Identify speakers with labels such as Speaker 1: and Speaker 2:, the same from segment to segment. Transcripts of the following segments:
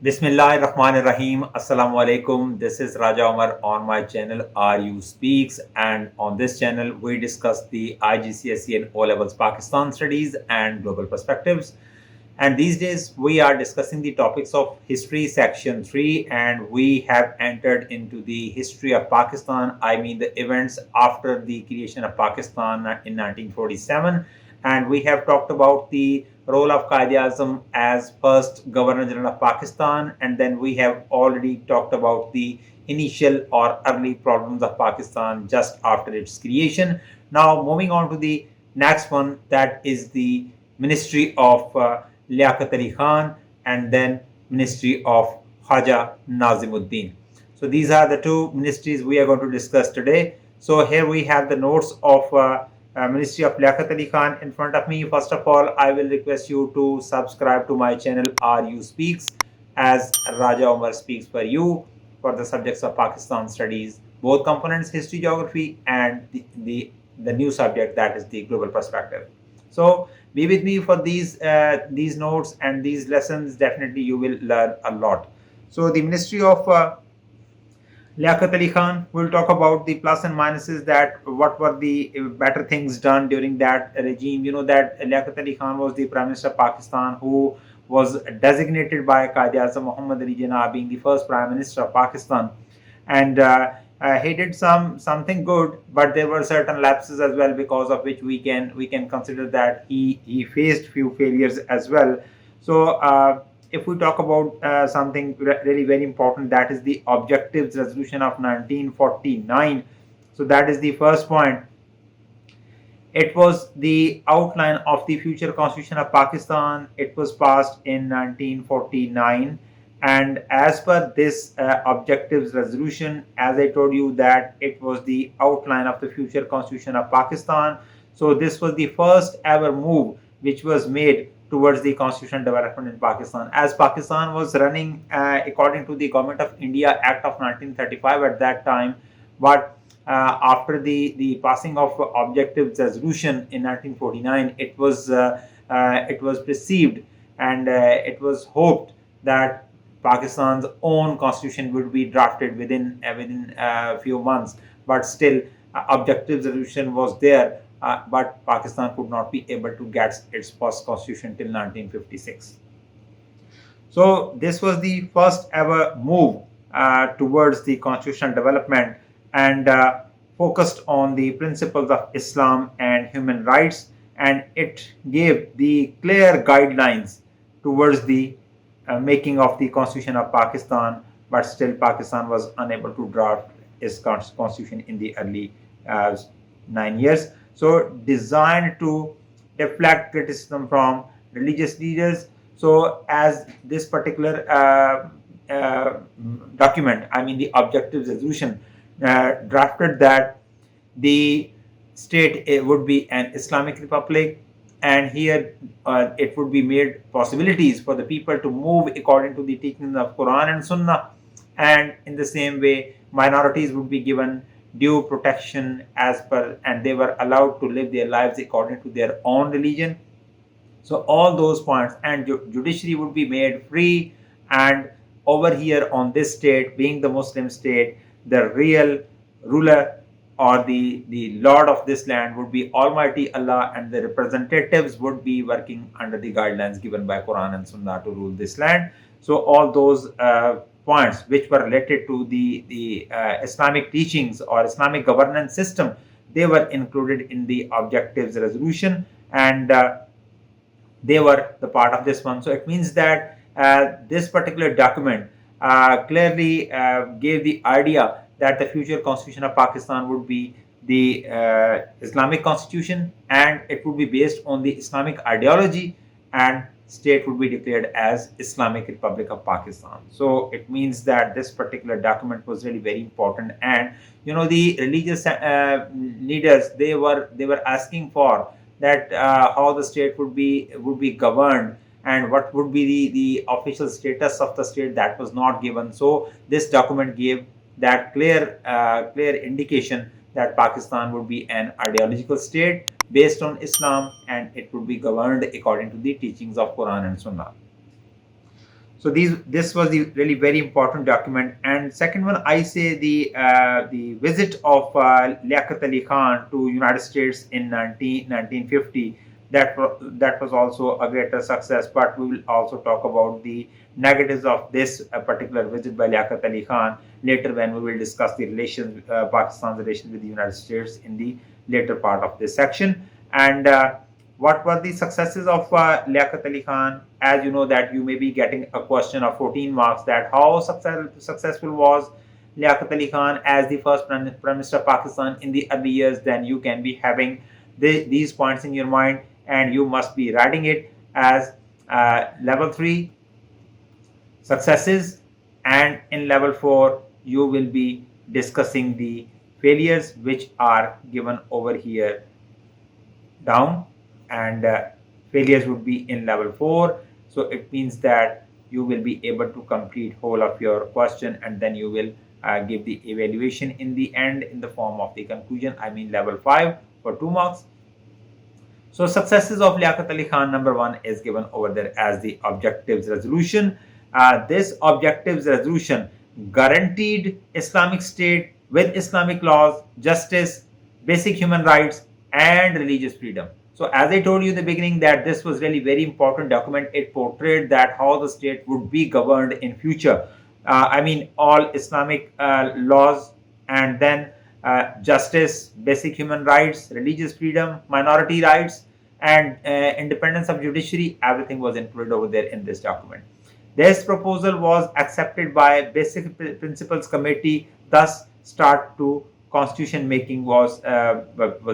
Speaker 1: Bismillahirrahmanirrahim. Assalamu alaikum. This is Raja Omar on my channel RU Speaks, and on this channel we discuss the IGCSE and O levels Pakistan studies and global perspectives. And these days we are discussing the topics of history section 3, and we have entered into the history of Pakistan. I mean the events after the creation of Pakistan in 1947, and we have talked about the role of Quaid-e-Azam as first Governor General of Pakistan, and then we have already talked about the initial or early problems of Pakistan just after its creation. Now moving on to the next one, that is the Ministry of Liaquat Ali Khan, and then Ministry of Khawaja Nazimuddin. So these are the two ministries we are going to discuss today. So here we have the notes of Ministry of Liaquat Ali Khan in front of me. First of all, I will request you to subscribe to my channel RU Speaks, as Raja Omar speaks for you, for the subjects of Pakistan studies, both components, history, geography, and the new subject, that is the global perspective. So be with me for these notes and these lessons. Definitely you will learn a lot. So the Ministry of Liaquat Ali Khan will talk about the plus and minuses, that what were the better things done during that regime. You know that Liaquat Ali Khan was the Prime Minister of Pakistan, who was designated by Quaid-e-Azam Muhammad Ali Jinnah, being the first Prime Minister of Pakistan, and he did something good, but there were certain lapses as well, because of which we can consider that he faced few failures as well. So if we talk about something really very important, that is the objectives resolution of 1949. So that is the first point. It was the outline of the future constitution of Pakistan. It was passed in 1949, and as per this objectives resolution, as I told you, that it was the outline of the future constitution of Pakistan. So this was the first ever move which was made towards the constitutional development in Pakistan, as Pakistan was running according to the Government of India Act of 1935 at that time. But after the passing of objectives resolution in 1949, it was perceived, and it was hoped that Pakistan's own constitution would be drafted within a few months. But still, objectives resolution was there, but Pakistan could not be able to get its first constitution till 1956. So this was the first ever move towards the constitutional development, and focused on the principles of Islam and human rights, and it gave the clear guidelines towards the making of the constitution of Pakistan. But still Pakistan was unable to draft its constitution in the early 9 years. So designed to deflect criticism from religious leaders. So as this particular document, I mean the objectives resolution, drafted that the state would be an Islamic republic, and here it would be made possibilities for the people to move according to the teachings of Quran and Sunnah, and in the same way minorities would be given due protection as per, and they were allowed to live their lives according to their own religion. So all those points, and judiciary would be made free, and over here on this state, being the Muslim state, the real ruler or the lord of this land would be Almighty Allah, and the representatives would be working under the guidelines given by Quran and Sunnah to rule this land. So all those points which were related to the Islamic teachings or Islamic governance system, they were included in the objectives resolution, and they were the part of this one. So it means that this particular document clearly gave the idea that the future constitution of Pakistan would be the Islamic constitution, and it would be based on the Islamic ideology, and state would be declared as Islamic Republic of Pakistan. So it means that this particular document was really very important, and the religious leaders, they were asking for that how the state would be governed, and what would be the official status of the state. That was not given. So this document gave that clear indication that Pakistan would be an ideological state based on Islam, and it would be governed according to the teachings of Quran and Sunnah. So this was the really very important document. And second one, I say the visit of Liaquat Ali Khan to United States in 1950. That was also a greater success. But we will also talk about the negatives of this particular visit by Liaquat Ali Khan later when we will discuss the relations, Pakistan's relations with the United States in the later part of this section. And what were the successes of Liaquat Ali Khan? As you know that you may be getting a question of 14 marks that how successful was Liaquat Ali Khan as the first Prime Minister of Pakistan in the early years. Then you can be having these points in your mind and you must be writing it as level 3 successes, and in level 4 you will be discussing the failures which are given over here down, and failures would be in level 4. So it means that you will be able to complete whole of your question, and then you will give the evaluation in the end in the form of the conclusion, I mean level 5 for 2 marks. So successes of Liaquat Ali Khan, number 1 is given over there as the objectives resolution. This objectives resolution guaranteed Islamic State with Islamic laws, justice, basic human rights, and religious freedom. So as I told you in the beginning that this was really very important document. It portrayed that how the state would be governed in future. I mean all Islamic laws, and then justice, basic human rights, religious freedom, minority rights, and independence of judiciary. Everything was included over there in this document. This proposal was accepted by Basic Principles Committee. Thus, start to constitution making was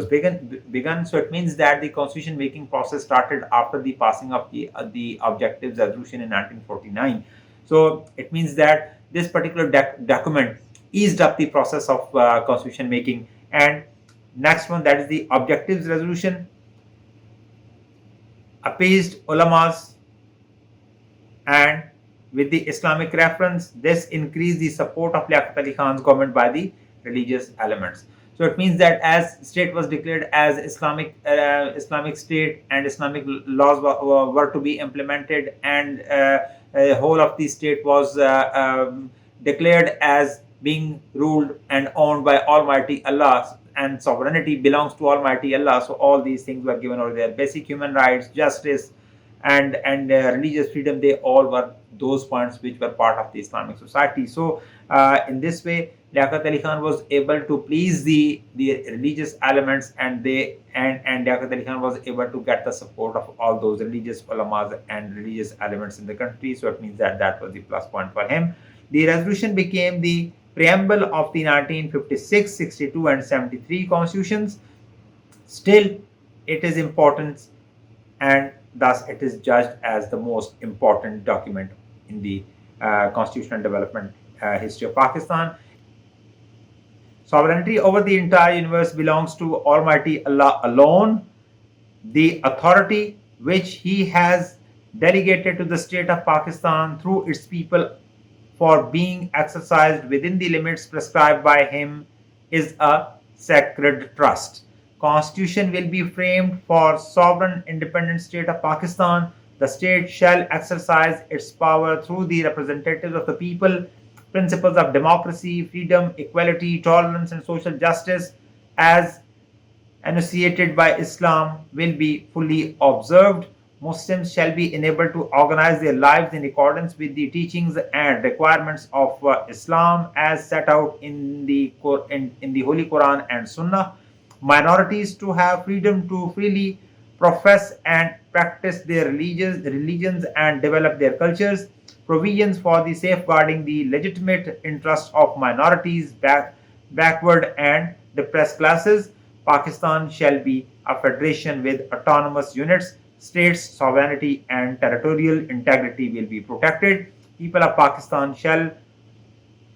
Speaker 1: begun. So it means that the constitution making process started after the passing of the objectives resolution in 1949. So it means that this particular document eased up the process of constitution making. And next one, that is the objectives resolution, appeased ulamas, and with the Islamic reference, this increased the support of Liaquat Ali Khan's government by the religious elements. So it means that as state was declared as Islamic state, and Islamic laws were to be implemented, and whole of the state was declared as being ruled and owned by Almighty Allah, and sovereignty belongs to Almighty Allah. So all these things were given over there. Basic human rights, justice, and religious freedom, they all were those points which were part of the Islamic society. So in this way, Liaquat Ali Khan was able to please the religious elements, and Liaquat Ali Khan was able to get the support of all those religious ulamas and religious elements in the country. So it means that that was the plus point for him. The resolution became the preamble of the 1956, 62, and 73 constitutions. Still, it is important, and thus it is judged as the most important document in the constitutional development history of Pakistan. Sovereignty over the entire universe belongs to Almighty Allah alone. The authority which He has delegated to the state of Pakistan through its people for being exercised within the limits prescribed by Him is a sacred trust. Constitution will be framed for sovereign independent state of Pakistan. The state shall exercise its power through the representatives of the people. Principles of democracy, freedom, equality, tolerance, and social justice as enunciated by Islam will be fully observed. Muslims shall be enabled to organize their lives in accordance with the teachings and requirements of Islam as set out in the Holy Quran and Sunnah. Minorities to have freedom to freely profess and practice their religions and develop their cultures. Provisions for the safeguarding the legitimate interests of minorities, backward and depressed classes. Pakistan shall be a federation with autonomous units. States' sovereignty and territorial integrity will be protected. People of Pakistan shall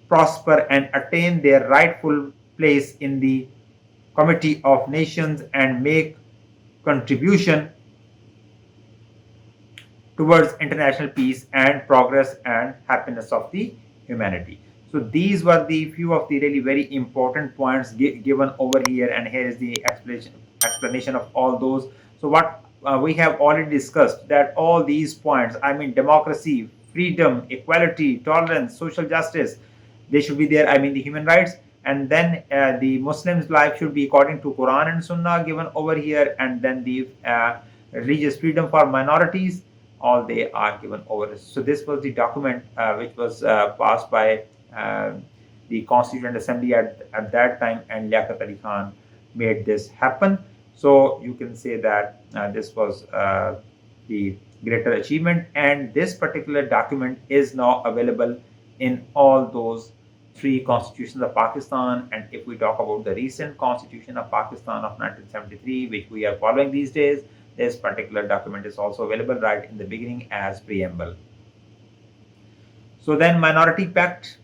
Speaker 1: prosper and attain their rightful place in the Committee of Nations and make contribution towards international peace and progress and happiness of the humanity. So these were the few of the really very important points given over here, and here is the explanation of all those. So what we have already discussed, that all these points, I mean democracy, freedom, equality, tolerance, social justice. They should be there. I mean, the human rights. And then the Muslims' life should be according to Quran and Sunnah given over here. And then the religious freedom for minorities, all they are given over. So this was the document which was passed by the Constituent Assembly at that time, and Liaquat Ali Khan made this happen. So you can say that this was the greater achievement, and this particular document is now available in all those three constitutions of Pakistan. And if we talk about the recent constitution of Pakistan of 1973, which we are following these days, this particular document is also available right in the beginning as preamble. So then Minority Pact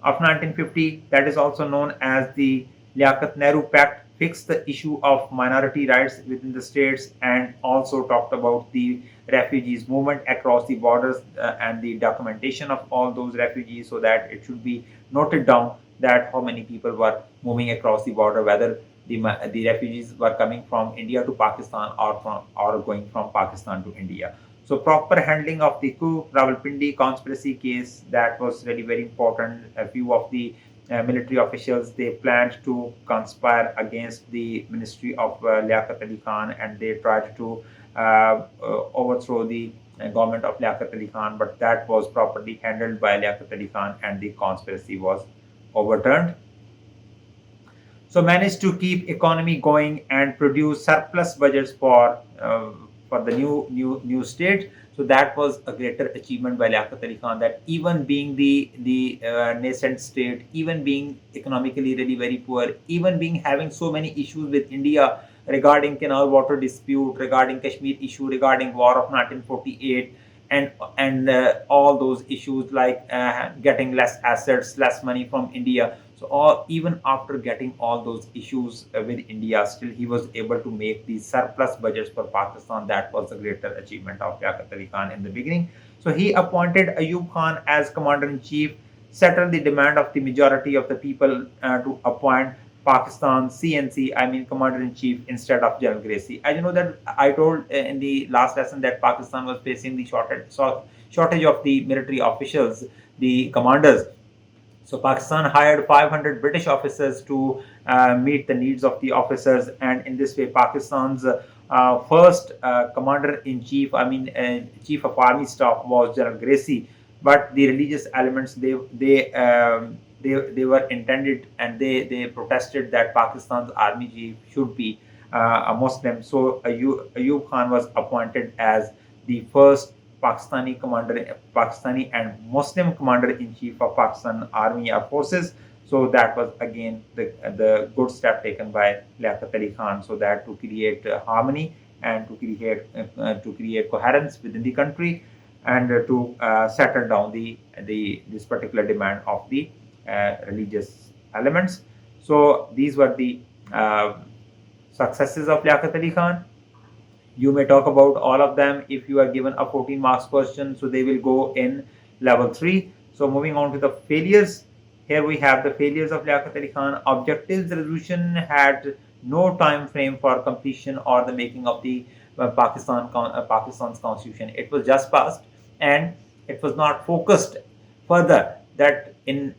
Speaker 1: of 1950, that is also known as the Liaquat Nehru Pact, fixed the issue of minority rights within the states, and also talked about the refugees movement across the borders and the documentation of all those refugees, so that it should be noted down that how many people were moving across the border, whether the refugees were coming from India to Pakistan or going from Pakistan to India. So proper handling of the coup Rawalpindi conspiracy case, that was really very important. A few of the military officials, they planned to conspire against the ministry of Liaquat Ali Khan, and they tried to overthrow the government of Liaquat Ali Khan, but that was properly handled by Liaquat Ali Khan and the conspiracy was overturned. So managed to keep economy going and produce surplus budgets for the new state. So that was a greater achievement by Liaquat Ali Khan, that even being the nascent state, even being economically really very poor, even being having so many issues with India regarding canal water dispute, regarding Kashmir issue, regarding war of 1948, and all those issues like getting less assets, less money from India. So even after getting all those issues with India, still he was able to make these surplus budgets for Pakistan. That was the greater achievement of Liaquat Ali Khan in the beginning. So he appointed Ayub Khan as commander-in-chief, settled the demand of the majority of the people to appoint Pakistan CNC, I mean commander-in-chief, instead of General Gracie. As you know that I told in the last lesson that Pakistan was facing the shortage of the military officials, the commanders. So Pakistan hired 500 British officers to meet the needs of the officers, and in this way, Pakistan's first commander-in-chief, I mean chief of army staff, was General Gracie. But the religious elements, they were intended, and they protested that Pakistan's army chief should be a Muslim. So Ayub Khan was appointed as the first Pakistani and Muslim commander-in-chief of Pakistan Army Air Forces. So that was again the good step taken by Liaquat Ali Khan, so that to create harmony and to create coherence within the country, and to settle down this particular demand of the religious elements. So these were the successes of Liaquat Ali Khan. You may talk about all of them if you are given a 14 marks question, so they will go in level 3. So moving on to the failures. Here we have the failures of Liaquat Ali Khan. Objectives resolution had no time frame for completion or the making of the Pakistan's constitution. It was just passed, and it was not focused further that in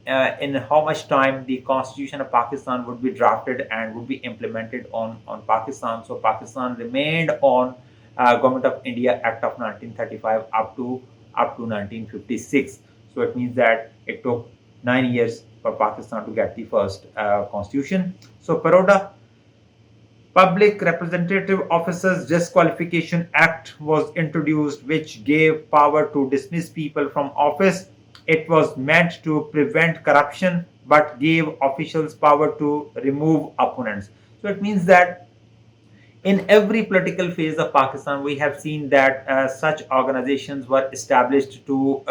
Speaker 1: how much time the constitution of Pakistan would be drafted and would be implemented on Pakistan. So Pakistan remained on Government of India Act of 1935 up to 1956. So it means that it took 9 years for Pakistan to get the first constitution. So Paroda, Public Representative Officers Disqualification Act was introduced, which gave power to dismiss people from office. It was meant to prevent corruption, but gave officials power to remove opponents. So it means that in every political phase of Pakistan, we have seen that such organizations were established to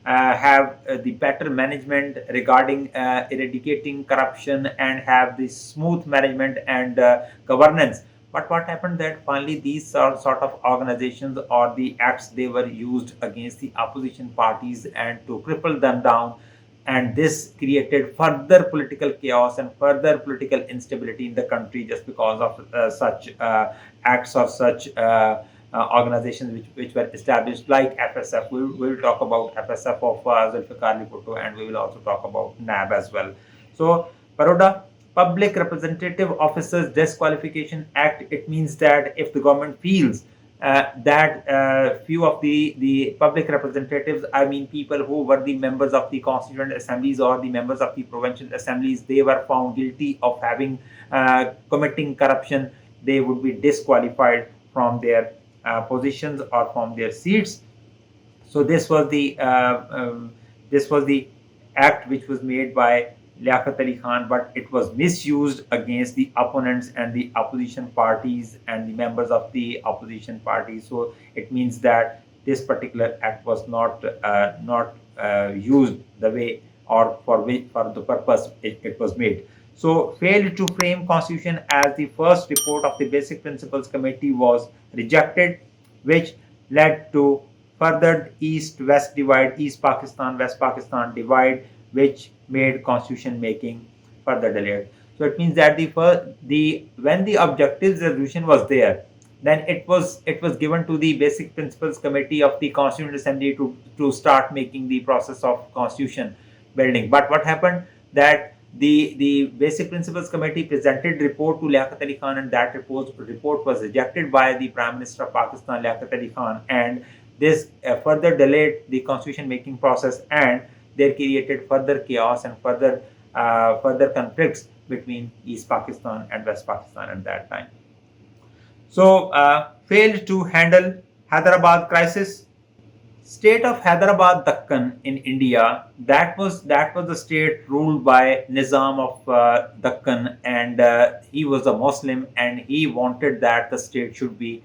Speaker 1: have the better management regarding eradicating corruption and have the smooth management and governance. But what happened that finally these sort of organizations or the acts, they were used against the opposition parties and to cripple them down, and this created further political chaos and further political instability in the country just because of such acts or such organizations which were established like FSF. We will talk about FSF of Zulfikar Ali Bhutto, and we will also talk about NAB as well. So Baroda Public Representative Officers Disqualification Act, it means that if the government feels that few of the public representatives, I mean people who were the members of the constituent assemblies or the members of the provincial assemblies, they were found guilty of having committing corruption, they would be disqualified from their positions or from their seats. So this was the act which was made by Liaquat Ali Khan, but it was misused against the opponents and the opposition parties and the members of the opposition parties. So it means that this particular act was not used the way or for the purpose it was made. So failed to frame constitution as the first report of the Basic Principles Committee was rejected, which led to further East-West divide, East Pakistan, West Pakistan divide, which made constitution making further delayed. So it means that when the objectives resolution was there, then it was given to the Basic Principles Committee of the Constituent Assembly to start making the process of constitution building. But what happened that the Basic Principles Committee presented report to Liaquat Ali Khan, and that report was rejected by the Prime Minister of Pakistan, Liaquat Ali Khan, and this further delayed the constitution making process, and they created further chaos and further conflicts between East Pakistan and West Pakistan at that time. So failed to handle Hyderabad crisis. State of Hyderabad Dakkan in India, that was the state ruled by Nizam of Dakkan, and he was a Muslim, and he wanted that the state should be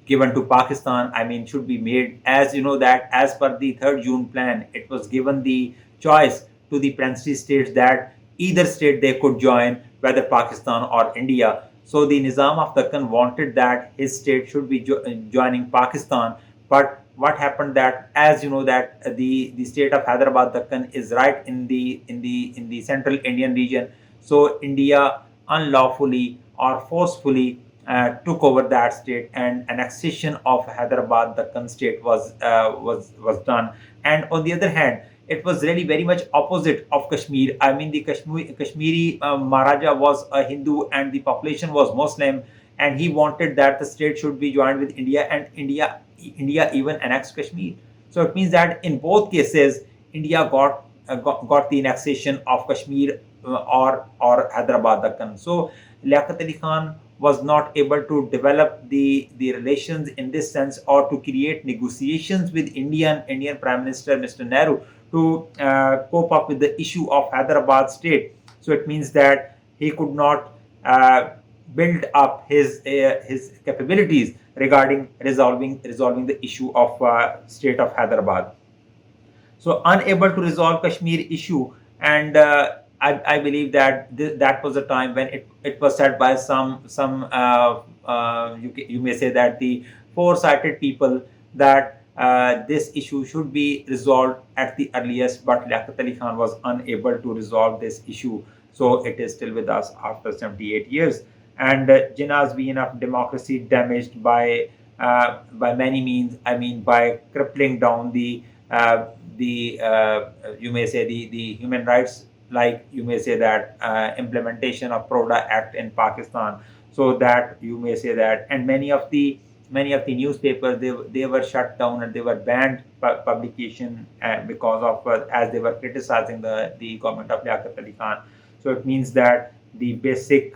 Speaker 1: given to Pakistan. I mean, should be made, as you know, that as per the 3rd June plan, it was given the choice to the princely states that either state they could join, whether Pakistan or India. So the Nizam of Dakkan wanted that his state should be joining Pakistan. But what happened that, as you know, that the state of Hyderabad Dakkan is right in the central Indian region. So India unlawfully or forcefully took over that state, and annexation of Hyderabad Dakkan state was done. And on the other hand, it was really very much opposite of Kashmir. I mean, the Kashmiri Maharaja was a Hindu and the population was Muslim, and he wanted that the state should be joined with India, and India even annexed Kashmir. So it means that in both cases, India got the annexation of Kashmir or Hyderabad Dakkan. So Liaquat Ali Khan was not able to develop the relations in this sense, or to create negotiations with Indian Prime Minister Mr. Nehru to cope up with the issue of Hyderabad state. So it means that he could not build up his capabilities regarding resolving the issue of state of Hyderabad. So unable to resolve Kashmir issue, and I believe that that was a time when it was said by some you may say that the foresighted people that this issue should be resolved at the earliest, but Liaquat Ali Khan was unable to resolve this issue. So it is still with us after 78 years. And Jinnah's vision of democracy damaged by many means. I mean, by crippling down the you may say the human rights, like you may say that implementation of PRODA Act in Pakistan. So that you may say that, and many of the newspapers, they were shut down and they were banned publication because of as they were criticizing the government of Liaquat Ali Khan. So it means that the basic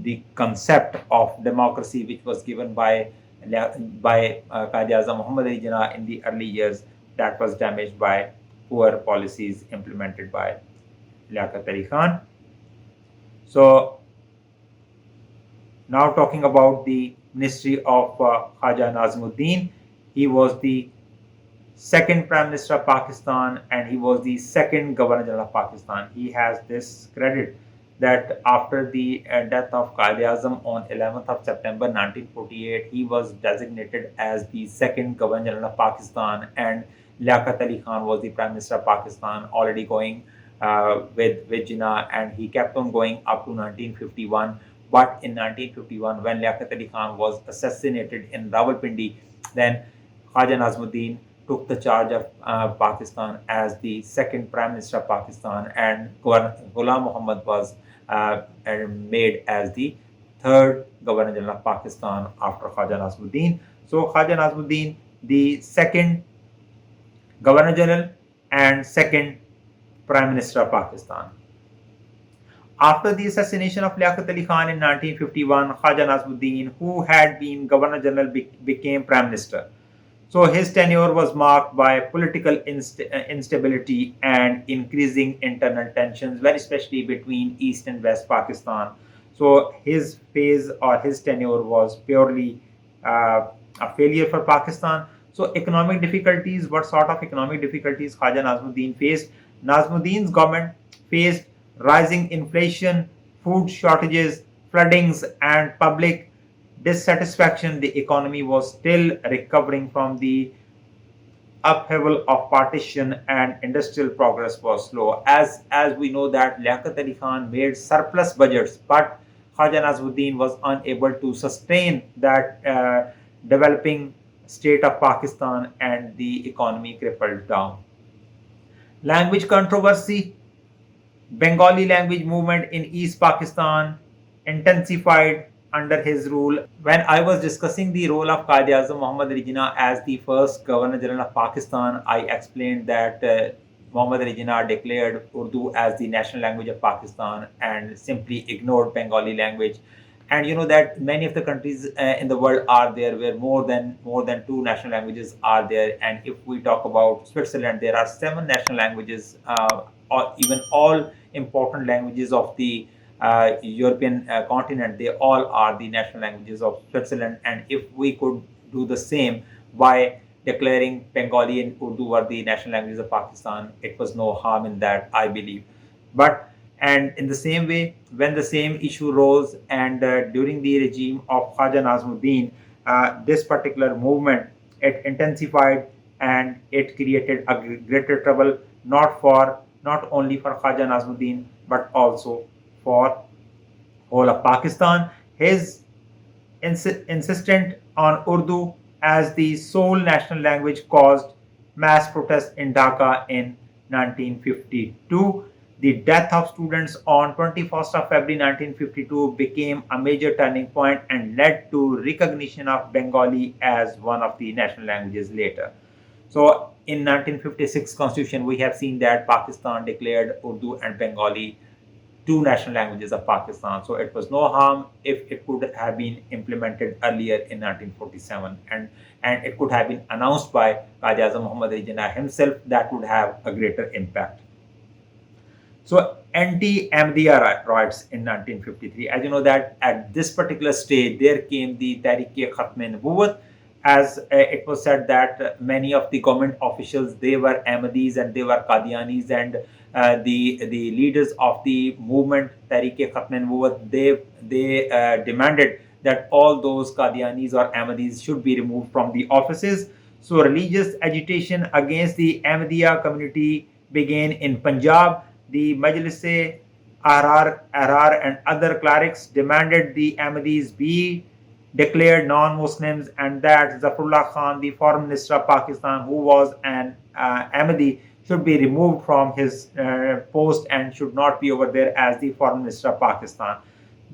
Speaker 1: the concept of democracy which was given by Quaid-e-Azam Muhammad Ali Jinnah in the early years, that was damaged by poor policies implemented by Liaquat Ali Khan. So now talking about the Ministry of Khawaja Nazimuddin, he was the second Prime Minister of Pakistan, and he was the second Governor General of Pakistan. He has this credit that after the death of Quaid-e-Azam on 11th of September 1948, he was designated as the second Governor General of Pakistan, and Liaquat Ali Khan was the Prime Minister of Pakistan, already going with Jinnah, and he kept on going up to 1951. But in 1951, when Liaquat Ali Khan was assassinated in Rawalpindi, then Khawaja Nazimuddin took the charge of Pakistan as the second Prime Minister of Pakistan, and Ghulam Muhammad was made as the third Governor General of Pakistan after Khawaja Nazimuddin. So Khawaja Nazimuddin, the second Governor General and second Prime Minister of Pakistan. After the assassination of Liaquat Ali Khan in 1951, Khawaja Nazimuddin, who had been Governor General, became Prime Minister. So his tenure was marked by political instability and increasing internal tensions, very especially between East and West Pakistan. So his phase or his tenure was purely a failure for Pakistan. So economic difficulties, what sort of economic difficulties Khawaja Nazimuddin faced? Nazimuddin's government faced rising inflation, food shortages, floodings, and public dissatisfaction. The economy was still recovering from the upheaval of partition, and industrial progress was slow. As we know that Liaquat Ali Khan made surplus budgets, but Khawaja Nazimuddin was unable to sustain that developing state of Pakistan, and the economy crippled down. Language controversy. Bengali language movement in East Pakistan intensified under his rule. When I was discussing the role of Quaid-e-Azam Muhammad Ali Jinnah as the first Governor General of Pakistan, I explained that Muhammad Ali Jinnah declared Urdu as the national language of Pakistan and simply ignored Bengali language. And you know that many of the countries in the world are there where more than two national languages are there. And if we talk about Switzerland, there are 7 national languages, or even all important languages of the European continent. They all are the national languages of Switzerland. And if we could do the same by declaring Bengali and Urdu are the national languages of Pakistan, it was no harm in that, I believe. And in the same way, when the same issue rose, and during the regime of Khawaja Nazimuddin, this particular movement, it intensified and it created a greater trouble, not only for Khawaja Nazimuddin but also for whole of Pakistan. His insistence on Urdu as the sole national language caused mass protests in Dhaka in 1952. The death of students on 21st of February 1952 became a major turning point and led to recognition of Bengali as one of the national languages later. So in 1956 constitution, we have seen that Pakistan declared Urdu and Bengali 2 national languages of Pakistan. So it was no harm if it could have been implemented earlier in 1947, and it could have been announced by Quaid-e-Azam Muhammad Ali Jinnah himself. That would have a greater impact. So anti-Ahmadiyya riots in 1953. As you know that at this particular stage, there came the Tehreek-e-Khatm-e-Nubuwwat, as it was said that many of the government officials, they were Ahmadis and they were Qadianis, and the leaders of the movement Tehreek-e-Khatm-e-Nubuwwat, they demanded that all those Qadianis or Ahmadis should be removed from the offices. So religious agitation against the Ahmadiyya community began in Punjab. The Majlis-e-Ahrar and other clerics demanded the Ahmadis be declared non-Muslims, and that Zafrullah Khan, the foreign minister of Pakistan, who was an Ahmadi, should be removed from his post and should not be over there as the foreign minister of Pakistan.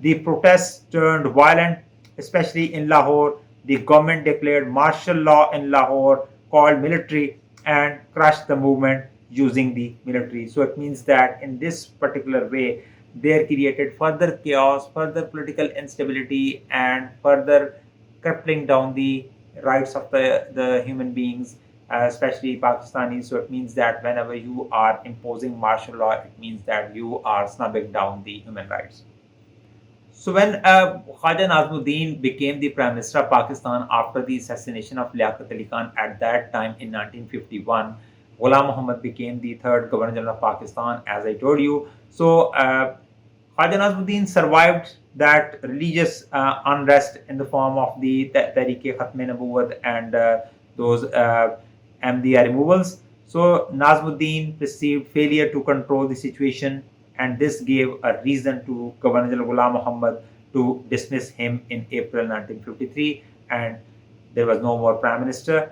Speaker 1: The protests turned violent, especially in Lahore. The government declared martial law in Lahore, called military, and crushed the movement using the military. So it means that in this particular way, they created further chaos, further political instability, and further crippling down the rights of the human beings, especially Pakistanis. So it means that whenever you are imposing martial law, it means that you are snubbing down the human rights. So when Khawaja Nazimuddin became the Prime Minister of Pakistan after the assassination of Liaquat Ali Khan at that time in 1951, Ghulam Muhammad became the third Governor General of Pakistan, as I told you. So Khawaja Nazimuddin survived that religious unrest in the form of the Tehreek-e-Khatm-e-Nubuwwat and those Ahmadiyya removals. So Nazimuddin perceived failure to control the situation, and this gave a reason to Governor General Ghulam Muhammad to dismiss him in April 1953, and there was no more prime minister.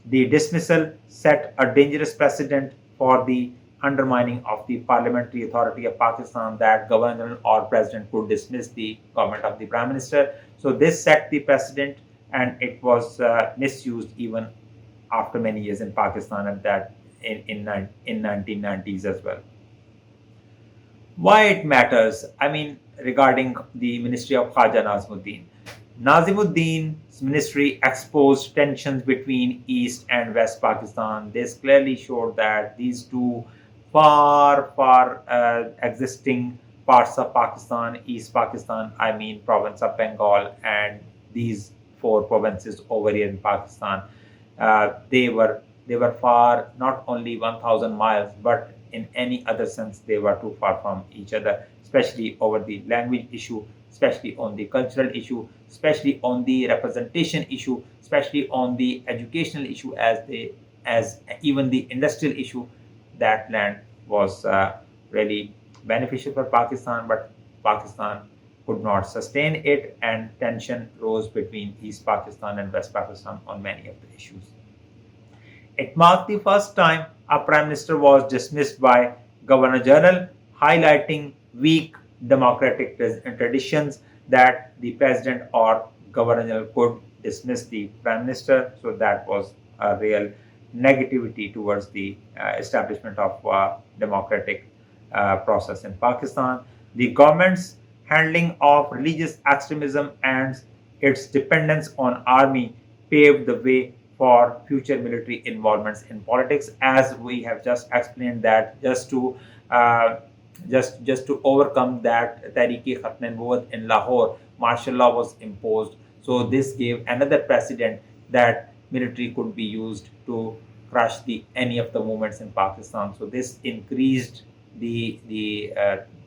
Speaker 1: The dismissal set a dangerous precedent for the undermining of the parliamentary authority of Pakistan, that governor or president could dismiss the government of the prime minister. So this set the precedent, and it was misused even after many years in Pakistan, and that in 1990s as well. Why it matters? I mean, regarding the ministry of Khawaja Nazimuddin. Nazimuddin's ministry exposed tensions between East and West Pakistan. This clearly showed that these two far existing parts of Pakistan, East Pakistan, I mean province of Bengal, and these four provinces over here in Pakistan, they were far, not only 1,000 miles, but in any other sense they were too far from each other, especially over the language issue, especially on the cultural issue, especially on the representation issue, especially on the educational issue, as even the industrial issue. That land was really beneficial for Pakistan, but Pakistan could not sustain it, and tension rose between East Pakistan and West Pakistan on many of the issues. It marked the first time a prime minister was dismissed by Governor General, highlighting weak democratic traditions, that the president or Governor General could dismiss the prime minister. So that was a real negativity towards the establishment of democratic process in Pakistan. The government's handling of religious extremism and its dependence on army paved the way for future military involvements in politics, as we have just explained, that just to overcome that Tehreek-e-Khatm-e-Nubuwwat in Lahore, martial law was imposed. So this gave another precedent that military could be used to crush any of the movements in Pakistan. So this increased the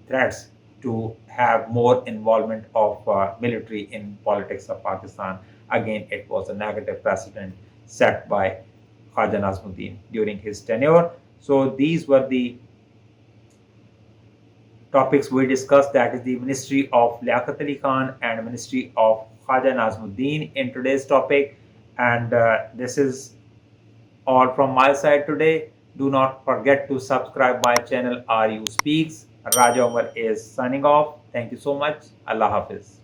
Speaker 1: threats to have more involvement of military in politics of Pakistan. Again, it was a negative precedent set by Khawaja Nazimuddin during his tenure. So these were the topics we discussed, that is the Ministry of Liaquat Ali Khan and Ministry of Khawaja Nazimuddin in today's topic. And this is all from my side today. Do not forget to subscribe my channel RU Speaks. Raja Umar is signing off. Thank you so much. Allah Hafiz.